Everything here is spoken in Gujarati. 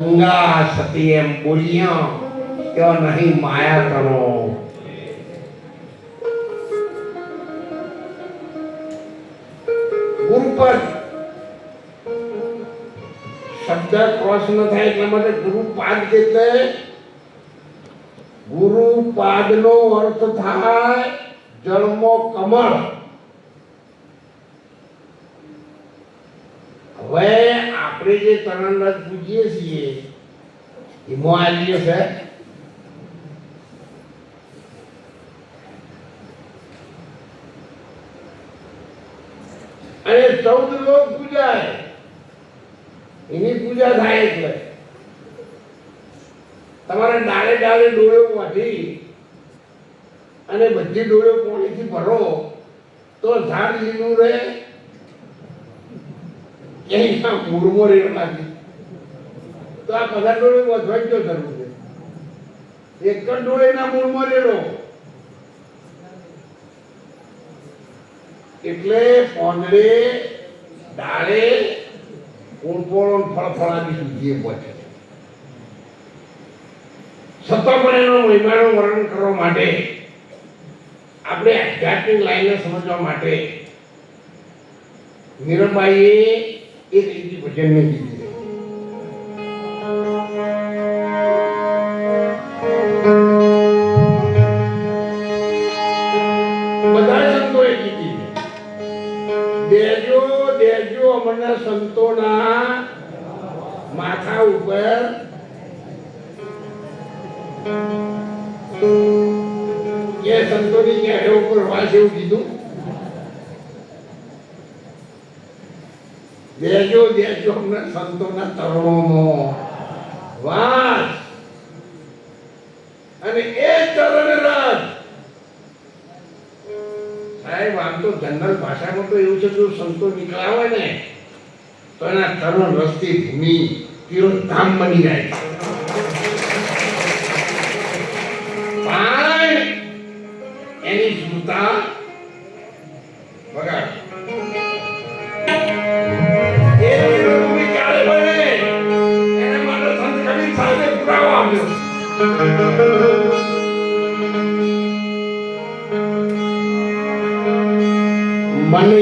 ગંગા સતી એમ બોલિયા ક્યો નહીં માયા કરો ગુરુપદ શબ્દ ક્રોસ ન થાય એટલા માટે ગુરુપાદ એટલે ગુરુપાદ નો અર્થ થાય જળમો કમળ. હવે આપણે જે તરણરજ પૂજીએ છીએ એમાં આલ્યો છે અને 14 લોક પૂજાય એની પૂજા થાય એટલે તમારે ડાળે ડાળે ડોળો વાટી અને બધી ડોળો પાણીથી ભરો તો ઝાડ લીલું રહે. અહીંયા મૂળમો રેડો લાગી તો આ બધા ડોળે વધવા જ કરવું છે. એક જ ડોળેના મૂળમાં રેડો એટલે પોંદડે ડાળે કુંપોળો ફળફળાની સુધી પહોંચે. છતાં પણ એનો મહિમાનું વર્ણન કરવા માટે આપણે આધ્યાત્મિક લાઈને સમજવા માટે મીરાબાઈએ એક રીતિ ભજનને કીધી છે. બધા સંતોએ કીધી છે દેજો દેજો અમને સંતોના માથા ઉપર એ સંતોની ક્યારે ઉપર વાસ એવું કીધું. દેજો દેજો અમને સંતોના ચરણોમાં વાસ અને એ ચરણ રજ. સાહેબ આમ તો જનરલ ભાષામાં તો એવું છે કે સંતો નીકળ્યા હોય ને તો એના ચરણ રસ્તી ભૂમિ તીર્થધામ બની જાય. પણ એની સુતા બગાડ મને